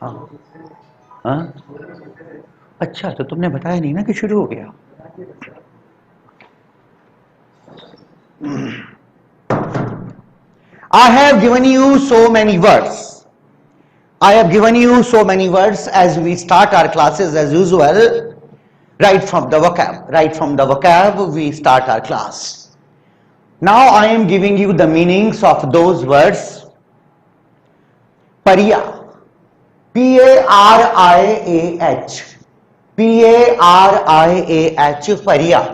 हाँ हाँ, अच्छा तो तुमने बताया नहीं ना कि शुरू हो गया। I have given you so many words. I have given you so many words as we start our classes as usual. Right from the vocab we start our class. Now I am giving you the meanings of those words. Pariah, P-A-R-I-A-H, P-A-R-I-A-H, Pariah,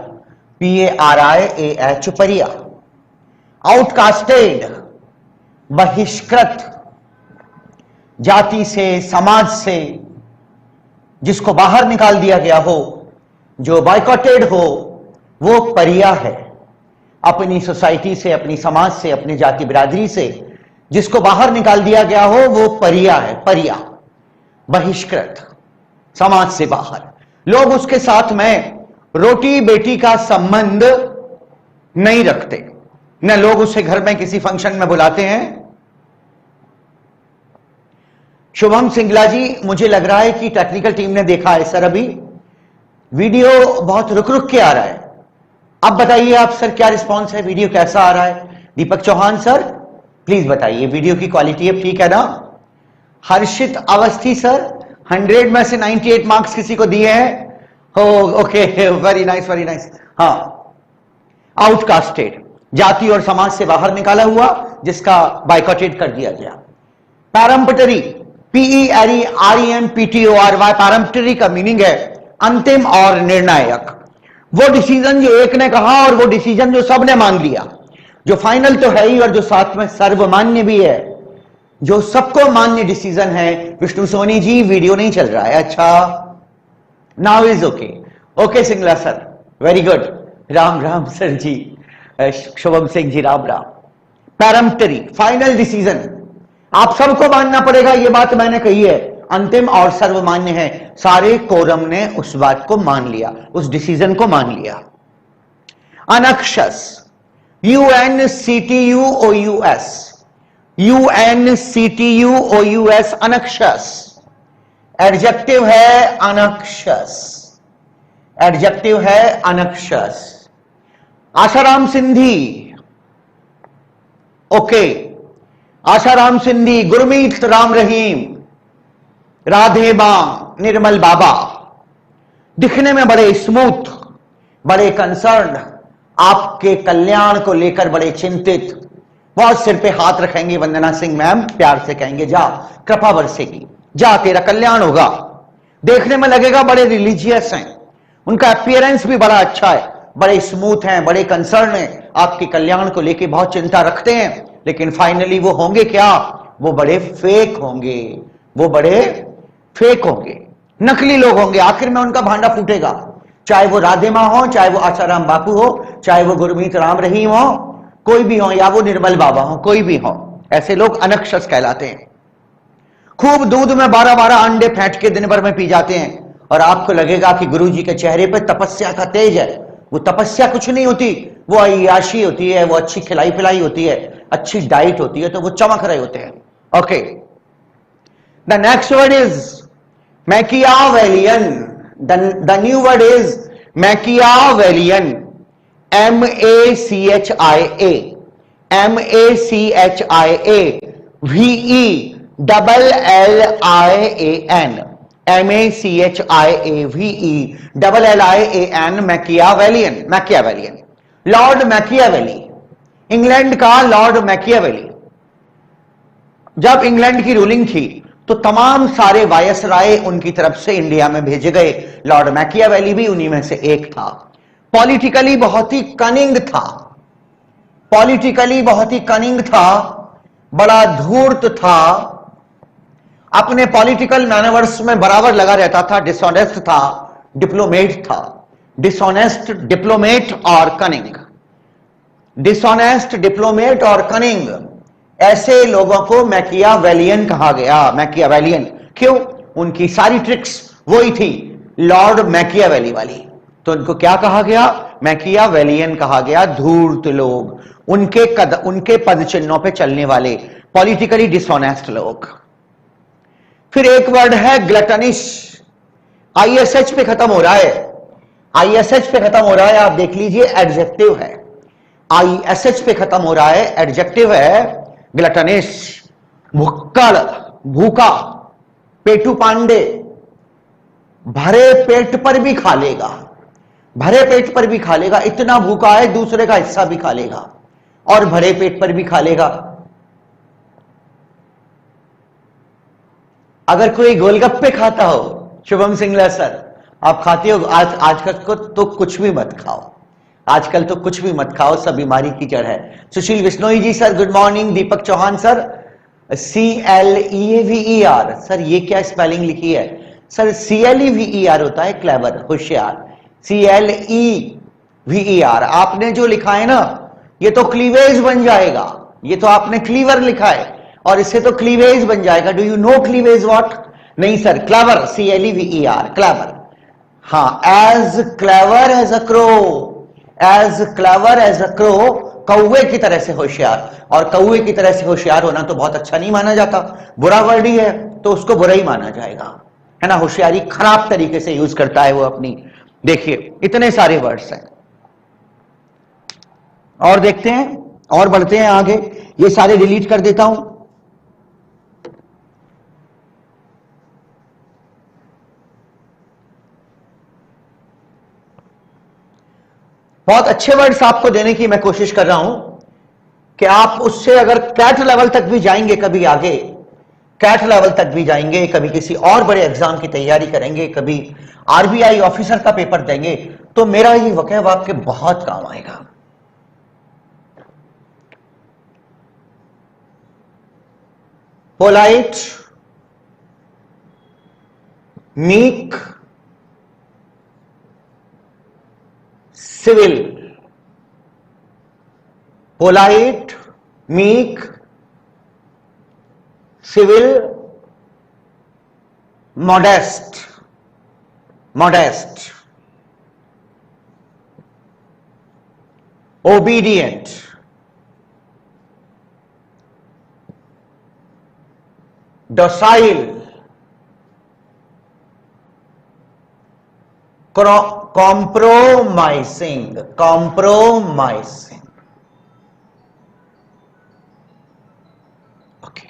P-A-R-I-A-H, Pariah. Outcasted, बहिष्कृत, जाति से, समाज से, जिसको बाहर निकाल दिया गया हो, जो बॉयकॉटेड हो, वो परिया है। अपनी सोसाइटी से, अपनी समाज से, अपनी जाति बिरादरी से जिसको बाहर निकाल दिया गया हो, वो परिया है। परिया, बहिष्कृत, समाज से बाहर। लोग उसके साथ में रोटी बेटी का संबंध नहीं रखते, न लोग उसे घर में किसी फंक्शन में बुलाते हैं। शुभम सिंगला जी, मुझे लग रहा है कि टेक्निकल टीम ने देखा है सर, अभी वीडियो बहुत रुक रुक के आ रहा है। अब बताइए आप सर, क्या रिस्पांस है, वीडियो कैसा आ रहा है? दीपक चौहान सर प्लीज बताइए, वीडियो की क्वालिटी अब ठीक है ना? हर्षित अवस्थी सर, 100 में से 98 मार्क्स किसी को दिए हैं? Okay, very nice very nice. हाँ, आउटकास्टेड, जाति और समाज से बाहर निकाला हुआ, जिसका बाइकॉटेड कर दिया गया। पैरम्पटरी, PEREMPTORY, पैरम्पटरी का मीनिंग है अंतिम और निर्णायक। वो डिसीजन जो एक ने कहा और वो डिसीजन जो सबने मान लिया, जो फाइनल तो है ही और जो साथ में सर्वमान्य भी है, जो सबको मान्य डिसीजन है। विष्णु सोनी जी, वीडियो नहीं चल रहा है, अच्छा now is okay. Okay Singla sir, very good. Ram Ram sir ji, Shubham Singh ji Ram Ram. Peremptory, final decision, आप सबको मानना पड़ेगा, ये बात मैंने कही है, अंतिम और सर्वमान्य है। सारे कोरम ने उस बात को मान लिया, उस डिसीजन को मान लिया। अनक्षस, UNCTUOUS, UNCTUOUS, अनक्षस। एडजेक्टिव है अनक्षस, एडजेक्टिव है अनक्षस। आशाराम सिंधी, ओके, आशाराम सिंधी, गुरमीत राम रहीम, राधे मां, निर्मल बाबा, दिखने में बड़े स्मूथ, बड़े कंसर्न, आपके कल्याण को लेकर बड़े चिंतित। बहुत सिर पे हाथ रखेंगे वंदना सिंह मैम, प्यार से कहेंगे जा, कृपा बरसेगी, जा तेरा कल्याण होगा। देखने में लगेगा बड़े रिलीजियस हैं, उनका अपीयरेंस भी बड़ा अच्छा है, बड़े स्मूथ हैं, बड़े कंसर्न हैं, आपके कल्याण को लेकर बहुत चिंता रखते हैं। लेकिन फाइनली वो होंगे क्या? वो बड़े फेक होंगे, वो बड़े फेक होंगे, नकली लोग होंगे। आखिर में उनका भांडा फूटेगा, चाहे वो राधे मां हो, चाहे वो आसाराम बापू हो, चाहे वो गुरमीत राम रहीम हो, कोई भी हो, या वो निर्मल बाबा हो, कोई भी हो, ऐसे लोग अनक्षस कहलाते हैं। खूब दूध में 12-12 अंडे फेंट के दिन भर में पी जाते हैं और आपको लगेगा कि गुरुजी के चेहरे पे तपस्या का तेज है। वो तपस्या कुछ नहीं होती, वो अय्याशी होती है, वो अच्छी खिलाई पिलाई होती है, अच्छी डाइट होती है, तो वो चमक रहे होते हैं। Okay, the next word is Machiavellian. The new word is Machiavellian. MACHIA, MACHIA, VELLIAN, MACHIAVELLIAN, Machiavellian. Machiavellian, Lord Machiavelli, England का लॉर्ड मैकियावेली। जब इंग्लैंड की रूलिंग थी तो तमाम सारे वायसराय उनकी तरफ से इंडिया में भेजे गए। लॉर्ड मैकियावेली भी उन्हीं में से एक था। पॉलिटिकली बहुत ही कनिंग था, पॉलिटिकली बहुत ही कनिंग था, बड़ा धूर्त था, अपने पॉलिटिकल मैनवर्स में बराबर लगा रहता था, डिसऑनेस्ट था, डिप्लोमेट था। डिसऑनेस्ट, डिप्लोमेट और कनिंग, डिसऑनेस्ट, डिप्लोमेट और कनिंग, ऐसे लोगों को मैकियावेलियन कहा गया। मैकियावेलियन क्यों? उनकी सारी ट्रिक्स वही थी लॉर्ड मैकियावेली वाली, तो उनको क्या कहा गया? मैकियावेलियन कहा गया। धूर्त लोग, उनके पद चिन्हों पे चलने वाले, पॉलिटिकली डिसऑनेस्ट लोग। फिर एक वर्ड है ग्लटनिश। ISH पे खत्म हो रहा है, ISH पे खत्म हो रहा है, आप देख लीजिए, एडजेक्टिव है। ISH पे खत्म हो रहा है, एडजेक्टिव है ग्लटनिश। भुक्कड़, भूखा, पेटू पांडे, भरे पेट पर भी खा लेगा, भरे पेट पर भी खा लेगा, इतना भूखा है दूसरे का हिस्सा भी खा लेगा और भरे पेट पर भी खा लेगा। अगर कोई गोलगप्पे खाता हो, शुभम सिंगला सर, आप खाते हो? आजकल को तो कुछ भी मत खाओ, आजकल तो कुछ भी मत खाओ, सब बीमारी की जड़ है। सुशील बिश्नोई जी सर, गुड मॉर्निंग। दीपक चौहान सर, CLEVER सर, ये क्या स्पेलिंग लिखी है? सर CLEVER होता है क्लेवर, होशियार। CLEVER आपने जो लिखा है ना, ये तो क्लीवेज बन जाएगा। ये तो आपने क्लीवर लिखा है और इससे तो क्लीवेज बन जाएगा। Do you know cleavage what? नहीं सर, क्लेवर, CLEVER, क्लेवर। हाँ, as clever as a crow, as clever as a crow, कौवे की तरह से होशियार। और कौवे की तरह से होशियार होना तो बहुत अच्छा नहीं माना जाता, बुरा वर्ड ही है, तो उसको बुरा ही माना जाएगा, है ना। होशियारी खराब तरीके से यूज करता है वो अपनी। देखिए इतने सारे वर्ड्स हैं, और देखते हैं और बढ़ते हैं आगे। ये सारे डिलीट कर देता हूं। बहुत अच्छे वर्ड्स आपको देने की मैं कोशिश कर रहा हूं कि आप उससे अगर कैट लेवल तक भी जाएंगे, कभी आगे कैट लेवल तक भी जाएंगे, कभी किसी और बड़े एग्जाम की तैयारी करेंगे, कभी RBI ऑफिसर का पेपर देंगे, तो मेरा ये वक़्त आपके बहुत काम आएगा। Polite, meek, civil. Polite, meek, civil, modest, modest, obedient, docile, compromising, compromising. Okay,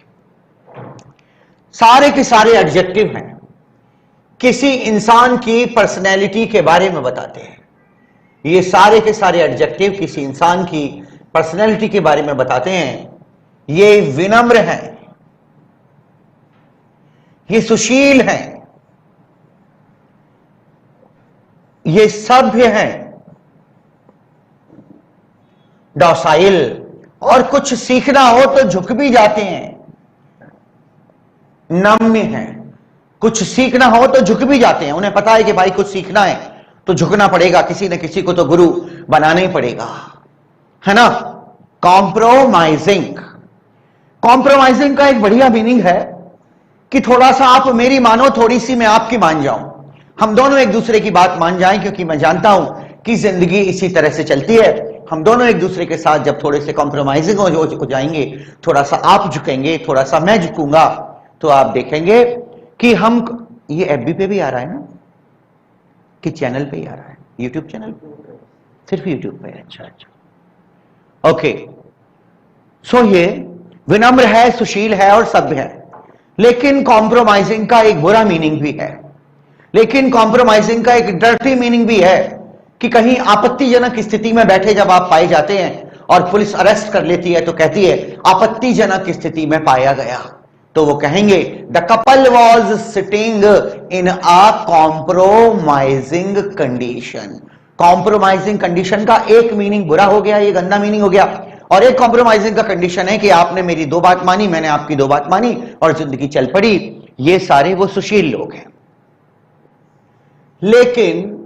सारे के सारे एडजेक्टिव हैं, किसी इंसान की पर्सनैलिटी के बारे में बताते हैं। ये सारे के सारे एडजेक्टिव किसी इंसान की पर्सनैलिटी के बारे में बताते हैं। ये विनम्र हैं, ये सुशील हैं, ये सभ्य हैं, डॉसाइल, और कुछ सीखना हो तो झुक भी जाते हैं। नम्य हैं, कुछ सीखना हो तो झुक भी जाते हैं, उन्हें पता है कि भाई कुछ सीखना है तो झुकना पड़ेगा, किसी न किसी को तो गुरु बनाना ही पड़ेगा, है ना। कॉम्प्रोमाइजिंग, कॉम्प्रोमाइजिंग का एक बढ़िया मीनिंग है कि थोड़ा सा आप मेरी मानो, थोड़ी सी मैं आपकी मान जाऊं, हम दोनों एक दूसरे की बात मान जाएं, क्योंकि मैं जानता हूं कि जिंदगी इसी तरह से चलती है। हम दोनों एक दूसरे के साथ जब थोड़े से कॉम्प्रोमाइजिंग हो जाएंगे, थोड़ा सा आप झुकेंगे, थोड़ा सा मैं झुकूंगा, तो आप देखेंगे कि हम, ये एफबी पे भी आ रहा है ना, कि चैनल पे ही आ रहा है, यूट्यूब चैनल पे, सिर्फ यूट्यूब पे। अच्छा अच्छा, ओके। सो ये विनम्र है, सुशील है और सभ्य है, लेकिन कॉम्प्रोमाइजिंग का एक बुरा मीनिंग भी है, लेकिन कॉम्प्रोमाइजिंग का एक डर्टी मीनिंग भी है कि कहीं आपत्तिजनक स्थिति में बैठे जब आप पाए जाते हैं और पुलिस अरेस्ट कर लेती है तो कहती है आपत्तिजनक स्थिति में पाया गया, तो वो कहेंगे the couple was sitting in a compromising condition. Compromising condition का एक मीनिंग बुरा हो गया, ये गंदा मीनिंग हो गया, और एक कॉम्प्रोमाइजिंग का कंडीशन है कि आपने मेरी दो बात मानी, मैंने आपकी दो बात मानी और जिंदगी चल पड़ी। ये सारे वो सुशील लोग हैं। लेकिन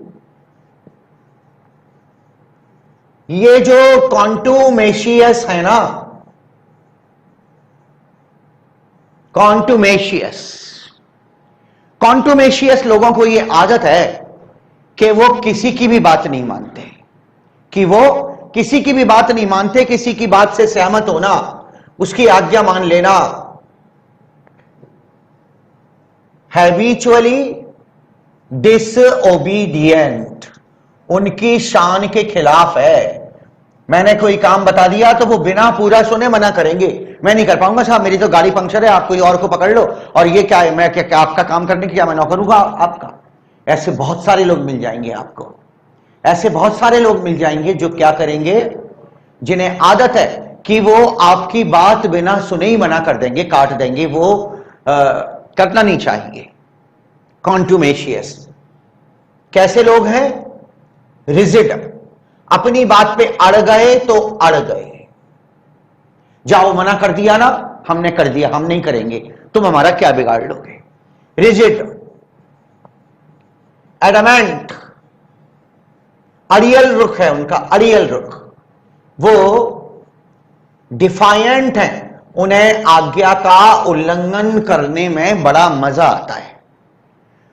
ये जो कॉन्टूमेशियस है ना, कॉन्टूमेशियस लोगों को ये आदत है कि वो किसी की भी बात नहीं मानते, कि वो किसी की भी बात नहीं मानते, किसी की बात से सहमत होना, उसकी आज्ञा मान लेना हैबिचुअली डिसओबीडियंट उनकी शान के खिलाफ है। मैंने कोई काम बता दिया तो वो बिना पूरा सुने मना करेंगे, मैं नहीं कर पाऊंगा साहब, मेरी तो गाड़ी पंक्चर है, आप कोई और को पकड़ लो, और ये क्या है, मैं क्या आपका काम करने की क्या मैं नौकर हूं आपका। ऐसे बहुत सारे लोग मिल जाएंगे आपको, ऐसे बहुत सारे लोग मिल जाएंगे जो क्या करेंगे, जिन्हें आदत है कि वो आपकी बात बिना सुने ही मना कर देंगे, काट देंगे, वो करना नहीं चाहिए। कॉन्टूमेशियस कैसे लोग हैं? रिजिड, अपनी बात पे अड़ गए तो अड़ गए, जाओ मना कर दिया ना, हमने कर दिया, हम नहीं करेंगे, तुम हमारा क्या बिगाड़ लोगे। रिजिड, एडमेंट, अड़ियल रुख है उनका, अड़ियल रुख, वो डिफायंट है, उन्हें आज्ञा का उल्लंघन करने में बड़ा मजा आता है,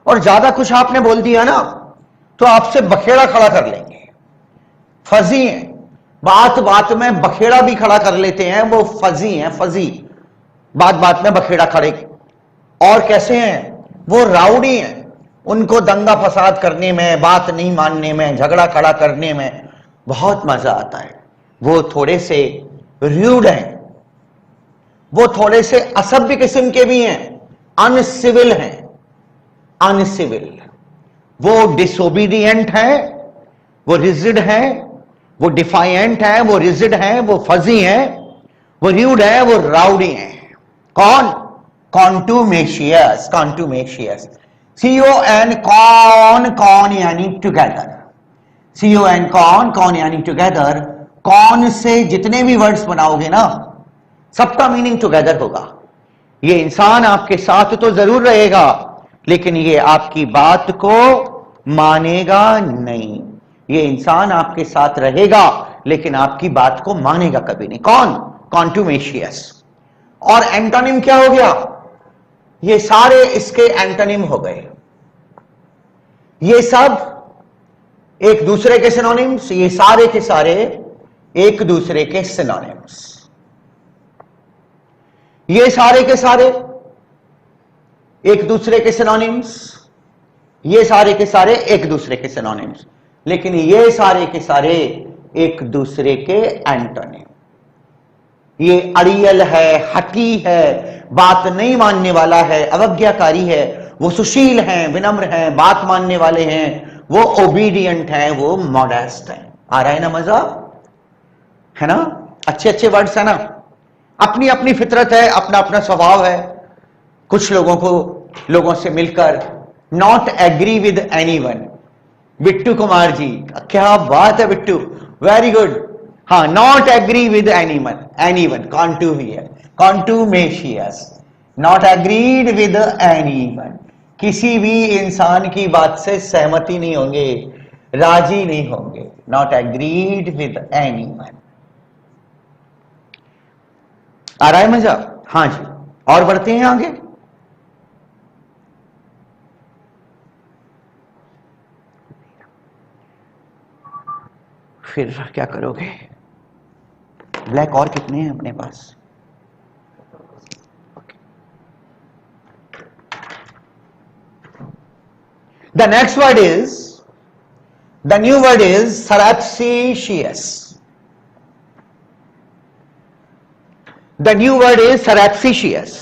और ज्यादा कुछ आपने बोल दिया ना तो आपसे बखेड़ा खड़ा कर लेंगे। फजी हैं, बात बात में बखेड़ा भी खड़ा कर लेते हैं, वो फजी हैं, फजी, बात बात में बखेड़ा खड़े। और कैसे हैं? वो राउडी हैं, उनको दंगा फसाद करने में, बात नहीं मानने में, झगड़ा खड़ा करने में बहुत मजा आता है। वो थोड़े से रूड हैं, वो थोड़े से असभ्य किस्म के भी हैं, अनसिविल हैं, अनसिविल। वो डिसोबीडियंट है, वो रिजिड है, वो डिफाइंट है, वो रिजिड है, वो फजी है, वो र्यूड है, वो राउडी है। कौन? कॉन्टूमेशियस, कॉन्टूमेशियस, CON, कौन, कौन यानी टुगेदर, CON, कौन, कौन यानी टुगेदर। कौन से जितने भी वर्ड्स बनाओगे ना, सबका मीनिंग टुगेदर होगा। ये इंसान आपके साथ तो जरूर रहेगा, लेकिन ये आपकी बात को मानेगा नहीं। ये इंसान आपके साथ रहेगा लेकिन आपकी बात को मानेगा कभी नहीं। कौन? कॉन्टूमेशियस। और एंटोनिम क्या हो गया? ये सारे इसके एंटोनिम हो गए, ये सब एक दूसरे के सिनोनिम्स, ये सारे के सारे एक दूसरे के सिनोनिम्स, ये सारे के सारे एक दूसरे के सिनोनिम्स, ये सारे के सारे एक दूसरे के सिनोनिम्स, लेकिन ये सारे के सारे एक दूसरे के एंटोनिम। ये अड़ियल है, हठी है, बात नहीं मानने वाला है, अवज्ञाकारी है, वो सुशील हैं, विनम्र हैं, बात मानने वाले हैं, वो ओबीडियंट हैं, वो मॉडेस्ट हैं। आ रहा है ना मजा? है ना? अच्छे अच्छे वर्ड्स है ना? अपनी अपनी फितरत है, अपना अपना स्वभाव है। कुछ लोगों को लोगों से मिलकर not agree with anyone. Bittu Kumar ji, क्या बात है बिट्टू, वेरी गुड। हाँ, not agree with anyone, contumacious, not agreed with anyone, किसी भी इंसान की बात से सहमति नहीं होंगे, राजी नहीं होंगे। Not agreed with anyone. आ रहा है मजा? हां जी, और बढ़ते हैं आगे। फिर क्या करोगे? ब्लैक और कितने हैं अपने पास? The next word is, the new word is surreptitious. The new word is surreptitious.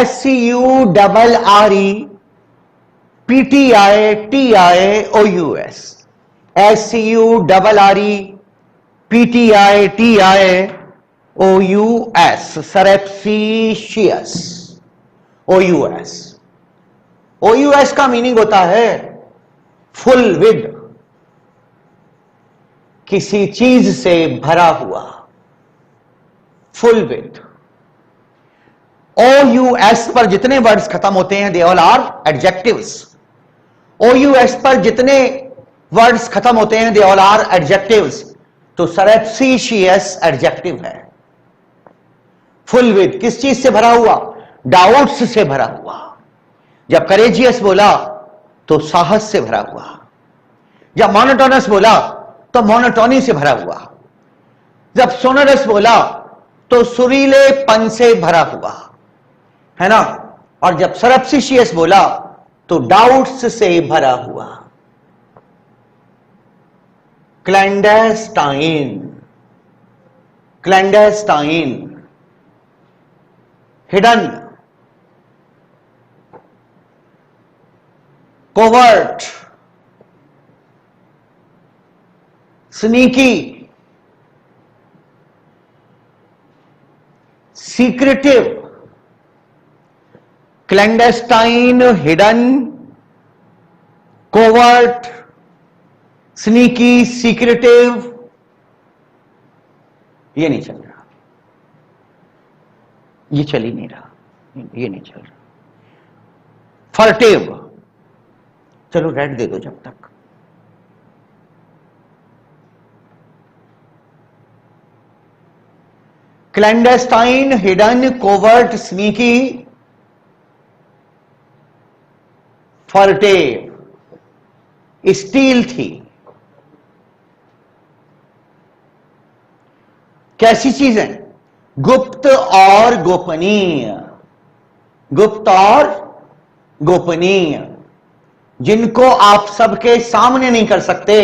SCURRE PTITIOUS, SCURRE PTITIOUS, surreptitious, OUS। OUS का मीनिंग होता है फुल विद, किसी चीज से भरा हुआ, फुल विद। OUS पर जितने वर्ड्स खत्म होते हैं, they all are adjectives. OUS पर जितने वर्ड्स खत्म होते हैं, दे ऑल आर एडजेक्टिव्स। तो सरप्सिशियस एडजेक्टिव है। फुल विद, किस चीज से भरा हुआ? डाउट्स से भरा हुआ। जब करेजियस बोला तो साहस से भरा हुआ। जब मोनोटोनस बोला तो मोनोटोनी से भरा हुआ। जब सोनरस बोला तो सुरीलेपन से भरा हुआ, है ना। और जब सरप्सिशियस बोला तो डाउट्स से भरा हुआ। Clandestine, clandestine, hidden, covert, sneaky, secretive. Clandestine, hidden, covert, sneaky, secretive, ये नहीं चल रहा, ये चल ही नहीं रहा, ये नहीं चल रहा। फर्टिव, चलो रेड दे दो जब तक। Clandestine, hidden, covert, sneaky, furtive, stealthy. कैसी चीजें? गुप्त और गोपनीय, गुप्त और गोपनीय, जिनको आप सबके सामने नहीं कर सकते,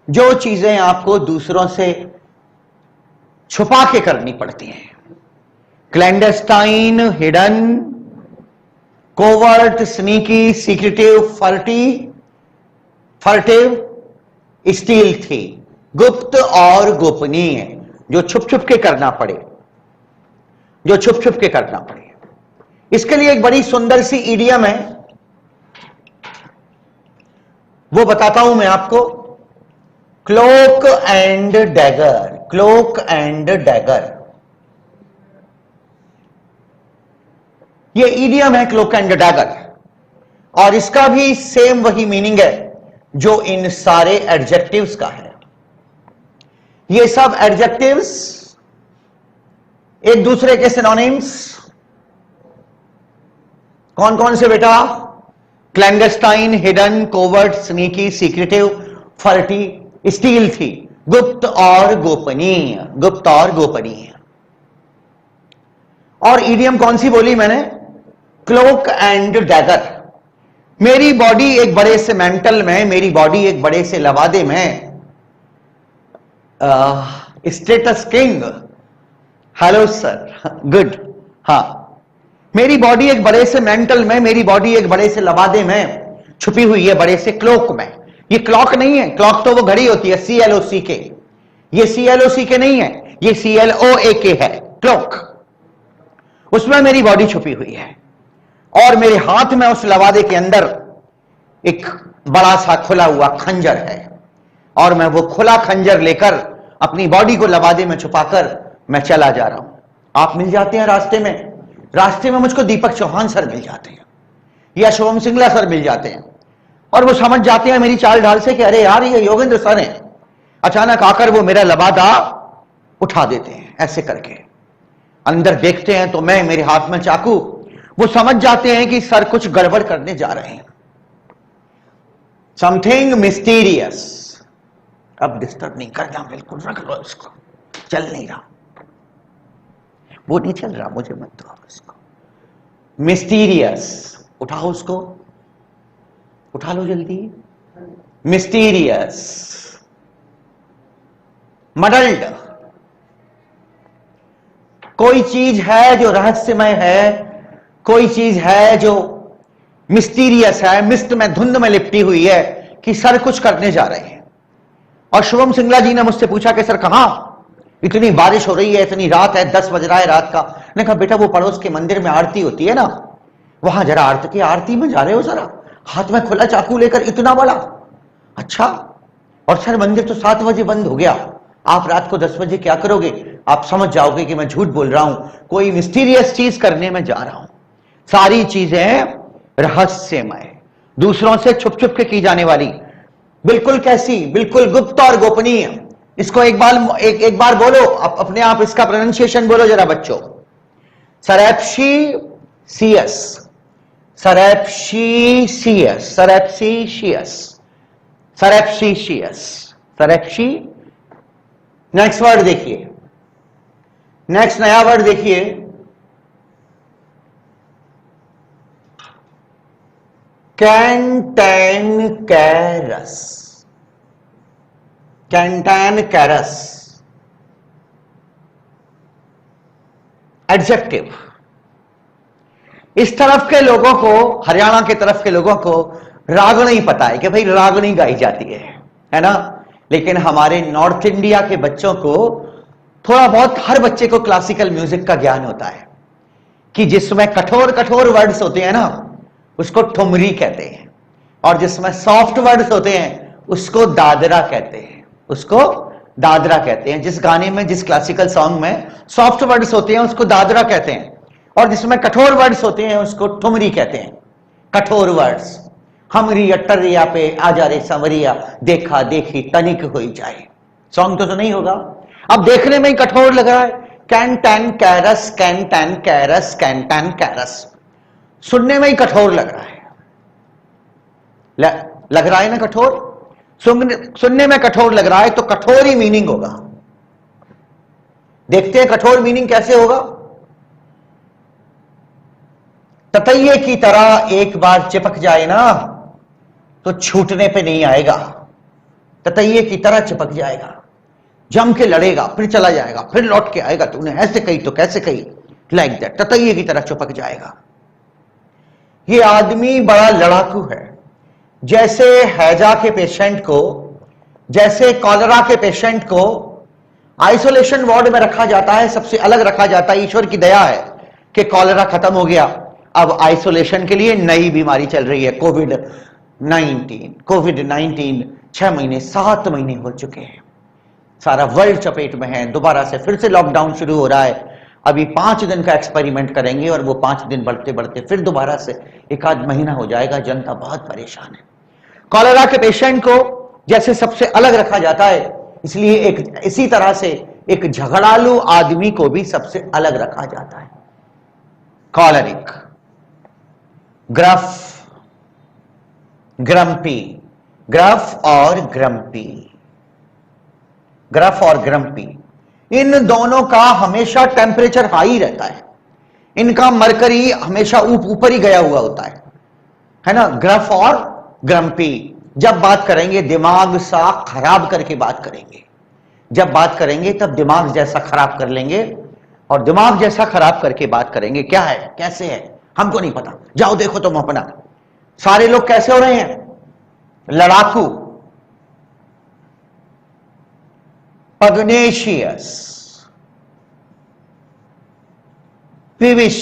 जो चीजें आपको दूसरों से छुपा के करनी पड़ती हैं। Clandestine, hidden, covert, sneaky, secretive, furtive, stealthy. गुप्त और गोपनीय, जो छुप छुप के करना पड़े, जो छुप छुप के करना पड़े। इसके लिए एक बड़ी सुंदर सी इडियम है, वो बताता हूं मैं आपको। Cloak and dagger, cloak and dagger, ये इडियम है, क्लोक एंड डैगर। और इसका भी सेम वही मीनिंग है जो इन सारे एडजेक्टिव्स का है। ये सब एडजेक्टिव्स एक दूसरे के सिनोनिम्स कौन कौन से बेटा? Clandestine, hidden, covert, sneaky, secretive, forty, steel थी। गुप्त और गोपनीय, गुप्त और गोपनीय। और इडियम कौन सी बोली मैंने? Cloak and dagger. मेरी बॉडी एक बड़े से मेंटल में, मेरी बॉडी एक बड़े से लवादे में, status king, hello sir, good. हाँ, मेरी बॉडी एक बड़े से मेंटल में, मेरी बॉडी एक बड़े से लवादे में छुपी हुई है, बड़े से क्लोक में। ये क्लॉक नहीं है, क्लॉक तो वो घड़ी होती है, CLOCK। ये CLOCK नहीं है, ये CLOAK है, क्लॉक। उसमें मेरी बॉडी छुपी हुई है। और मेरे हाथ में उस लवादे के अंदर एक बड़ा सा खुला हुआ खंजर है, और मैं वो खुला खंजर लेकर अपनी बॉडी को लवादे में छुपाकर मैं चला जा रहा हूं। आप मिल जाते हैं रास्ते में मुझको दीपक चौहान सर मिल जाते हैं या शुभम सिंगला सर मिल जाते हैं, और वो समझ जाते हैं मेरी चाल ढाल से कि अरे यार ये योगेंद्र सर हैं। अचानक आकर वो मेरा लबादा उठा देते हैं, ऐसे करके अंदर देखते हैं तो मैं, मेरे हाथ में चाकू। वो समझ जाते हैं कि सर कुछ गड़बड़ करने जा रहे हैं, समथिंग मिस्टीरियस। अब डिस्टर्ब नहीं करना, बिल्कुल रख लो इसको, चल नहीं रहा, वो नहीं चल रहा, मुझे मत दो इसको। मिस्टीरियस, उठाओ उसको, उठा लो जल्दी। मिस्टीरियस, मडल्ड, कोई चीज है जो रहस्यमय है, कोई चीज है जो मिस्टीरियस है, मिस्ट में, धुंध में लिपटी हुई है कि सर कुछ करने जा रहे हैं। और शुभम सिंगला जी ने मुझसे पूछा कि सर कहां, इतनी बारिश हो रही है, इतनी रात है, 10 बज रहा है रात का। मैंने कहा बेटा वो पड़ोस के मंदिर में आरती होती है ना, वहां जरा आरती में जा रहे हो जरा, हाथ में खुला चाकू लेकर, इतना बड़ा। अच्छा, और सर मंदिर तो 7 बजे बंद हो गया, आप रात को 10 बजे क्या करोगे? आप समझ जाओगे कि मैं झूठ बोल रहा हूं, कोई मिस्टीरियस चीज करने में जा रहा हूं। सारी चीजें रहस्यमय, दूसरों से छुप छुप के की जाने वाली, बिल्कुल कैसी, बिल्कुल गुप्त और गोपनीय। इसको एक बार बोलो, अपने आप इसका प्रोनाउंसिएशन बोलो जरा बच्चों। सरैप्शीसियस, सरैप्शीसियस, सरैप्शीसियस, सरैप्शीसियस, सरैप्शी। नेक्स्ट वर्ड देखिए, नेक्स्ट नया वर्ड देखिए, कैंटैनकैरस, कैंटैनकैरस, एडजेक्टिव। इस तरफ के लोगों को, हरियाणा के तरफ के लोगों को रागनी पता है कि भाई रागनी गाई जाती है ना, लेकिन हमारे नॉर्थ इंडिया के बच्चों को थोड़ा बहुत, हर बच्चे को क्लासिकल म्यूजिक का ज्ञान होता है कि जिसमें कठोर कठोर वर्ड्स होते हैं ना उसको ठुमरी कहते हैं, और जिसमें सॉफ्ट वर्ड्स होते हैं उसको दादरा कहते हैं, उसको दादरा कहते हैं। जिस गाने में, जिस क्लासिकल सॉन्ग में सॉफ्ट वर्ड्स होते हैं उसको दादरा कहते हैं, और जिसमें कठोर वर्ड्स होते हैं उसको ठुमरी कहते हैं। कठोर वर्ड्स, हमरी अटरिया पे आजा रे संवरिया, देखा देखी तनिक हो जाए। सॉन्ग तो नहीं होगा, अब देखने में ही कठोर लग रहा है। कैंटैन कैरस, कैंटैन कैरस, कैंटैन कैरस, सुनने में ही कठोर लग रहा है, लग रहा है ना कठोर, सुनने में कठोर लग रहा है, तो कठोर ही मीनिंग होगा। देखते हैं कठोर मीनिंग कैसे होगा। ततैये की तरह एक बार चिपक जाए ना तो छूटने पे नहीं आएगा, ततैये की तरह चिपक जाएगा, जम के लड़ेगा, फिर चला जाएगा, फिर लौट के आएगा, तूने ऐसे कही तो कैसे कही, लाइक दैट, ततैये की तरह चिपक जाएगा। ये आदमी बड़ा लड़ाकू है, जैसे हैजा के पेशेंट को, जैसे कॉलरा के पेशेंट को आइसोलेशन वार्ड में रखा जाता है, सबसे अलग रखा जाता है। ईश्वर की दया है कि कॉलरा खत्म हो गया, अब आइसोलेशन के लिए नई बीमारी चल रही है, कोविड-19। कोविड-19 6 महीने 7 महीने हो चुके हैं, सारा वर्ल्ड चपेट में है, दोबारा से फिर से लॉकडाउन शुरू हो रहा है। अभी 5 दिन का एक्सपेरिमेंट करेंगे और वो 5 दिन बढ़ते बढ़ते फिर दोबारा से 1 महीना हो जाएगा। जनता बहुत परेशान है। कॉलेरा के पेशेंट को जैसे सबसे अलग रखा जाता है, इसलिए इसी तरह से एक झगड़ालू आदमी को भी सबसे अलग रखा जाता है। कॉलरिक, ग्रफ, ग्रम्पी, ग्रफ और ग्रम्पी, ग्रफ और ग्रम्पी, इन दोनों का हमेशा टेम्परेचर हाई रहता है, इनका मरकरी हमेशा ऊपर ही गया हुआ होता है ना। ग्रफ और ग्रम्पी, जब बात करेंगे दिमाग सा खराब करके बात करेंगे, जब बात करेंगे तब दिमाग जैसा खराब कर लेंगे, और दिमाग जैसा खराब करके बात करेंगे। क्या है, कैसे है, हमको नहीं पता, जाओ देखो तुम अपना। सारे लोग कैसे हो रहे हैं, लड़ाकू, पग्नेशियस, पिविश,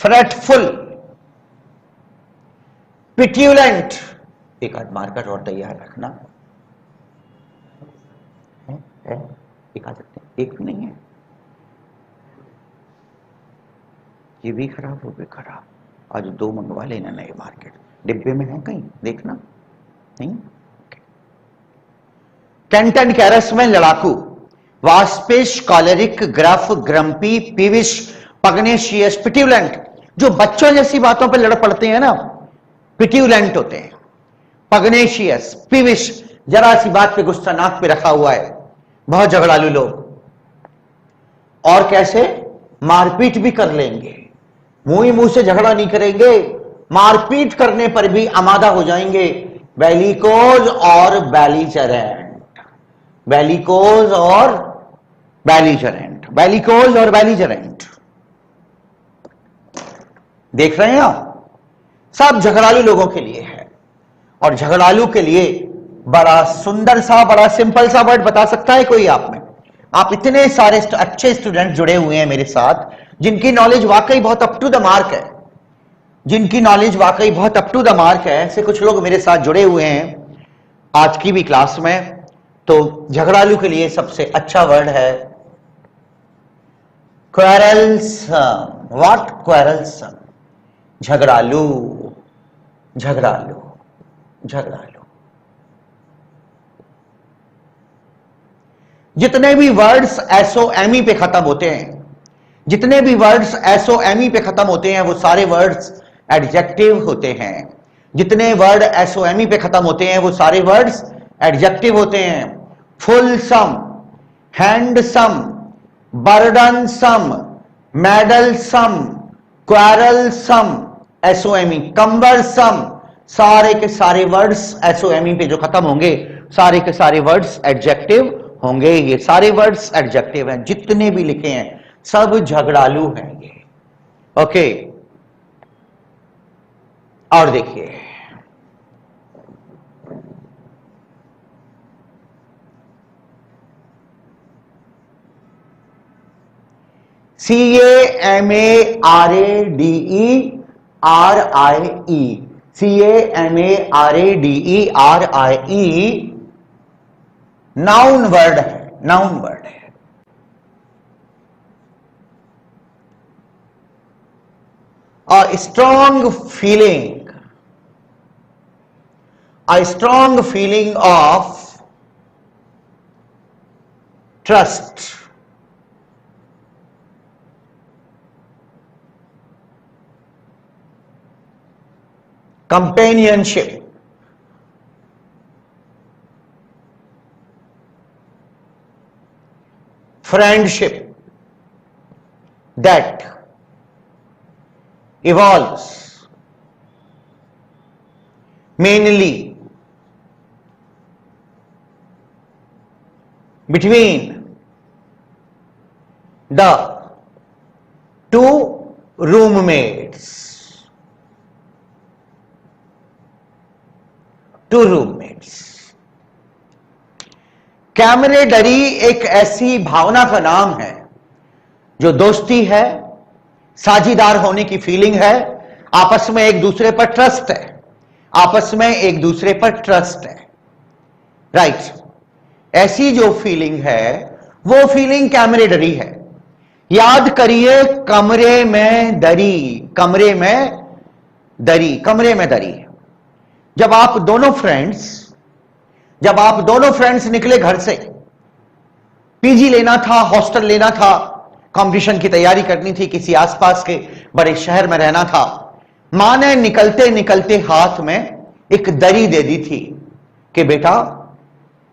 फ्रेटफुल, पिट्यूलेंट। एक आध मार्कर और तैयार रखना है? एक आ सकते हैं, एक भी नहीं है, ये भी खराब, हो गए खराब। आज 2 मंगवा लेना नए मार्केट, डिब्बे में है कहीं, देखना नहीं। कैंटन कैरस में लड़ाकू, वास्पिश, कॉलेरिक, ग्रफ, ग्रम्पी, पीविश, पग्नेशियस, पिट्यूलेंट। जो बच्चों जैसी बातों पर लड़ पड़ते हैं ना, पिट्यूलेंट होते हैं। पग्नेशियस, पीविश, जरा सी बात पे गुस्सा नाक पे रखा हुआ है, बहुत झगड़ालू लोग। और कैसे? मारपीट भी कर लेंगे, मुंह ही मुंह से झगड़ा नहीं करेंगे, मारपीट करने पर भी आमादा हो जाएंगे। बेलिकोज और बेलिजरेंट, बेलिकोज और बेलिजरेंट, बेलिकोज और बेलिजरेंट। देख रहे हैं आप? सब झगड़ालू लोगों के लिए है। और झगड़ालू के लिए बड़ा सुंदर सा, बड़ा सिंपल सा वर्ड बता सकता है कोई आप में? आप इतने सारे अच्छे स्टूडेंट जुड़े हुए हैं मेरे साथ, जिनकी नॉलेज वाकई बहुत अप टू द मार्क है, जिनकी नॉलेज वाकई बहुत अप टू द मार्क है। ऐसे कुछ लोग मेरे साथ जुड़े हुए हैं आज की भी क्लास में। तो झगड़ालू के लिए सबसे अच्छा वर्ड है क्वेरलसम। व्हाट? क्वेरलसम, झगड़ालू, झगड़ालू, झगड़ालू। जितने भी वर्ड्स एसओएमई पे खत्म होते हैं, जितने भी वर्ड्स एसओएमई पे खत्म होते हैं, वो सारे वर्ड्स एडजेक्टिव होते हैं। जितने वर्ड एसओएमई पे खत्म होते हैं, वो सारे वर्ड्स एडजेक्टिव होते हैं। फुलसम, हैंडसम, बर्डनसम, मेडलसम, क्वेरलसम, एसओएमई, कंबरसम, सारे के सारे वर्ड्स एसओएमई पे जो खत्म होंगे, सारे के सारे वर्ड्स एडजेक्टिव होंगे। ये सारे वर्ड्स एडजेक्टिव हैं, जितने भी लिखे हैं सब झगड़ालू हैं ये। ओके, और देखिए, CAMARADERIE, CAMARADERIE नाउन वर्ड है, नाउन वर्ड है। A strong feeling of trust, companionship, friendship that evolves mainly between the two roommates. Two roommates. Camaraderie एक ऐसी भावना का नाम है जो दोस्ती है, साझीदार होने की फीलिंग है, आपस में एक दूसरे पर ट्रस्ट है, आपस में एक दूसरे पर ट्रस्ट है। राइट, ऐसी जो फीलिंग है वो फीलिंग कैमरेडरी है। याद करिए, कमरे में दरी, कमरे में दरी, कमरे में दरी। जब आप दोनों फ्रेंड्स निकले घर से, पीजी लेना था, हॉस्टल लेना था, कंपटीशन की तैयारी करनी थी, किसी आसपास के बड़े शहर में रहना था, मां ने निकलते निकलते हाथ में एक दरी दे दी थी कि बेटा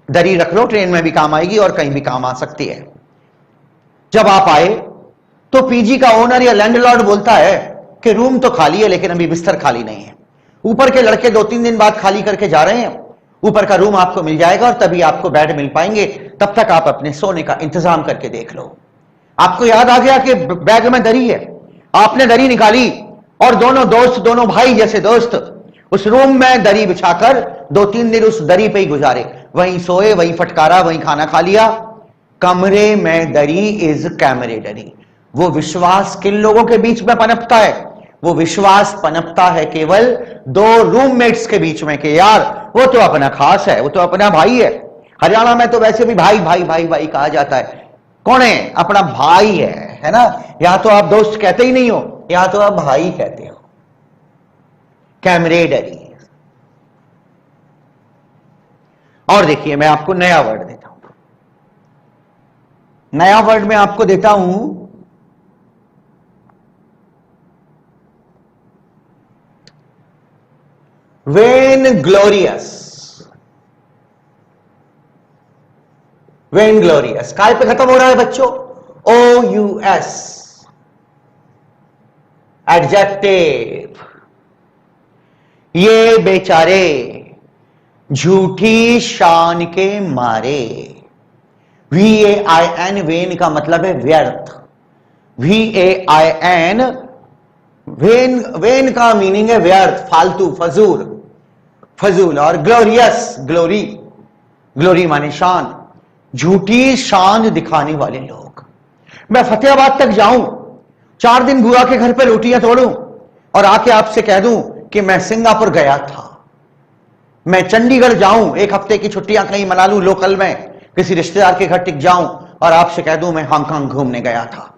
दरी रख लो, ट्रेन में भी काम आएगी और कहीं भी काम आ सकती है। जब आप आए तो पीजी का ओनर या लैंडलॉर्ड बोलता है कि रूम तो खाली है लेकिन अभी बिस्तर खाली नहीं है। ऊपर के लड़के 2-3 दिन बाद खाली करके जा रहे हैं, ऊपर का रूम आपको मिल जाएगा और तभी आपको बेड मिल पाएंगे, तब तक आप अपने सोने का इंतजाम करके देख लो। आपको याद आ गया कि बैग में दरी है, आपने दरी निकाली और दोनों भाई जैसे दोस्त उस रूम में दरी बिछाकर 2-3 दिन उस दरी पे ही गुजारे, वहीं सोए, वहीं फटकारा, वहीं खाना खा लिया। कमरे में दरी इज कैमरेडरी। वो विश्वास किन लोगों के बीच में पनपता है? वो विश्वास पनपता है केवल दो रूममेट्स के बीच में कि यार वो तो अपना खास है, वो तो अपना भाई है। हरियाणा में तो वैसे भी भाई भाई भाई भाई कहा जाता है। कौन है? अपना भाई है ना। यहां तो आप दोस्त कहते ही नहीं हो, यहां तो आप भाई कहते हो। कैमरेडरी। और देखिए मैं आपको नया वर्ड देता हूं। नया वर्ड मैं आपको देता हूं वेन ग्लोरियस। वेन ग्लोरियस काय पे खत्म हो रहा है बच्चों? OUS। एडजेक्टिव। ये बेचारे झूठी शान के मारे। VAIN वेन का मतलब है व्यर्थ। VAIN वेन, वेन का मीनिंग है व्यर्थ, फालतू, फजूल, फजूल। और ग्लोरियस, ग्लोरी, ग्लोरी माने शान। झूठी शान दिखाने वाले लोग। मैं फतेहाबाद तक जाऊं, 4 दिन बुआ के घर पे रोटियां तोड़ूं और आके आपसे कह दूं कि मैं सिंगापुर गया था। मैं चंडीगढ़ जाऊं, 1 हफ्ते की छुट्टियां कहीं मना लूं लोकल में, किसी रिश्तेदार के घर टिक जाऊं और आपसे कह दूं मैं हांगकांग घूमने गया था।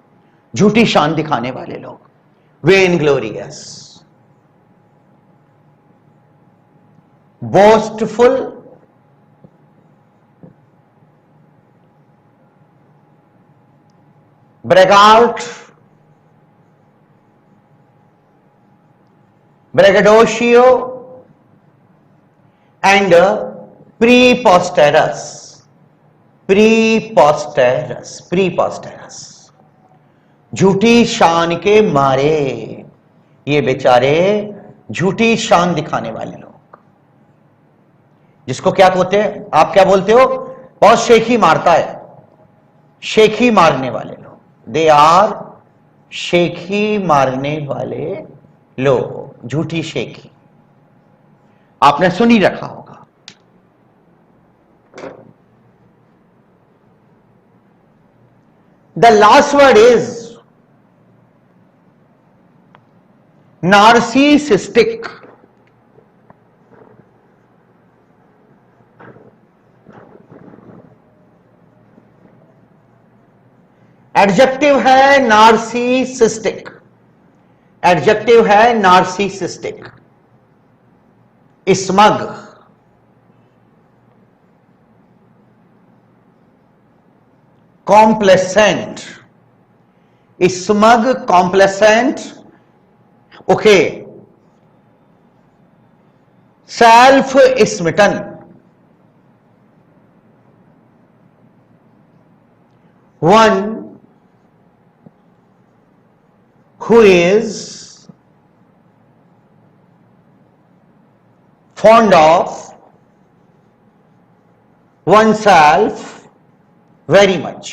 झूठी शान दिखाने वाले लोग, vainglorious. Boastful, braggart, braggadocio and preposterous. Preposterous, preposterous. झूठी शान के मारे, ये बेचारे झूठी शान दिखाने वाले लोग। जिसको क्या कहते हैं, आप क्या बोलते हो? बहुत शेखी मारता है, शेखी मारने वाले लोग। दे आर शेखी मारने वाले लोग, झूठी शेखी। आपने सुन ही रखा होगा। The last word is narcissistic. Adjective है नार्सिसिस्टिक। एडजेक्टिव है narcissistic. Smug, complacent. Smug, complacent, okay. Self smitten. One who is fond of oneself very much।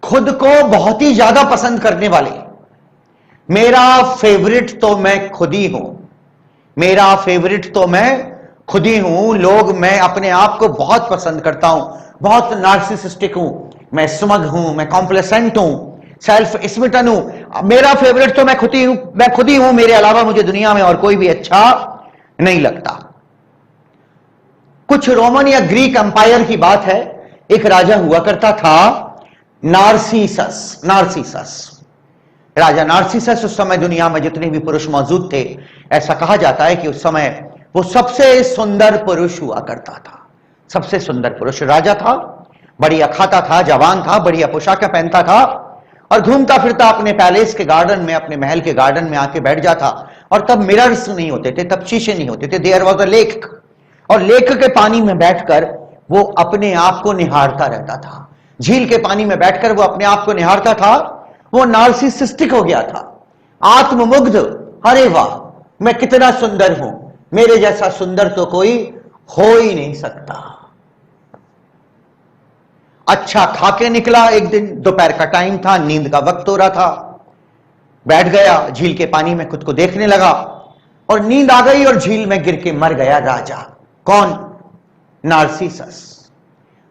खुद को बहुत ही ज्यादा पसंद करने वाले। मेरा फेवरेट तो मैं खुद ही हूं, मेरा फेवरेट तो मैं खुद ही हूं। लोग, मैं अपने आप को बहुत पसंद करता हूं, बहुत नार्सिसिस्टिक हूं, मैं स्मग हूं, मैं कॉम्प्लेसेंट हूं, सेल्फ स्मिटन हूं। मेरा फेवरेट तो मैं खुद ही हूं, मैं खुद ही हूं, मेरे अलावा मुझे दुनिया में और कोई भी अच्छा नहीं लगता। कुछ रोमन या ग्रीक एम्पायर की बात है। एक राजा हुआ करता था नार्सिसस। नार्सिसस, राजा नार्सिसस। उस समय दुनिया में जितने भी पुरुष मौजूद थे, ऐसा कहा जाता है कि उस समय वो सबसे सुंदर पुरुष हुआ करता था। सबसे सुंदर पुरुष राजा था, बढ़िया खाता था, जवान था, बढ़िया पोशाकें पहनता था और घूमता फिरता अपने पैलेस के गार्डन में, अपने महल के गार्डन में आके बैठ जाता। और तब मिरर्स नहीं होते थे, तब शीशे नहीं होते थे। देयर वाज अ लेक, और लेक के पानी में बैठकर वो अपने आप को निहारता रहता था। झील के पानी में बैठकर वो अपने आप को निहारता था। वो नार्सिसिस्टिक हो गया था, आत्ममुग्ध। अरे वाह, मैं कितना सुंदर हूं, मेरे जैसा सुंदर तो कोई हो ही नहीं सकता। अच्छा खाके निकला। एक दिन दोपहर का टाइम था, नींद का वक्त हो रहा था, बैठ गया झील के पानी में, खुद को देखने लगा और नींद आ गई और झील में गिर के मर गया राजा। कौन? नार्सिसस।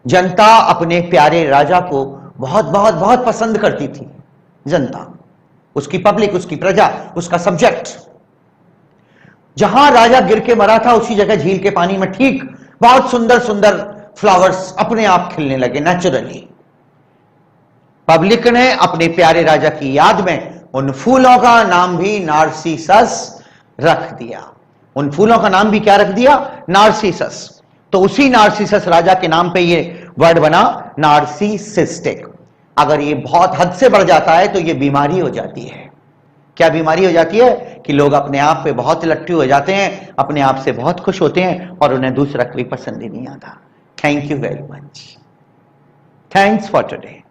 जनता अपने प्यारे राजा को बहुत बहुत बहुत पसंद करती थी जनता, उसकी पब्लिक, उसकी प्रजा, उसका सब्जेक्ट। जहां राजा गिर के मरा था उसी जगह झील के पानी में ठीक बहुत सुंदर सुंदर फ्लावर्स अपने आप खिलने लगे नेचुरली। पब्लिक ने अपने प्यारे राजा की याद में उन फूलों का नाम भी नार्सिसस रख दिया। उन फूलों का नाम भी क्या रख दिया? नार्सिसस। तो उसी नार्सिसस राजा के नाम पे ये वर्ड बना नार्सिसिस्टिक। अगर ये बहुत हद से बढ़ जाता है तो ये बीमारी हो जाती है। क्या बीमारी हो जाती है? कि लोग अपने आप पे बहुत लट्टू हो जाते हैं, अपने आप से बहुत खुश होते हैं और उन्हें दूसरा कोई पसंद ही नहीं आता। Thank you very much. Thanks for today.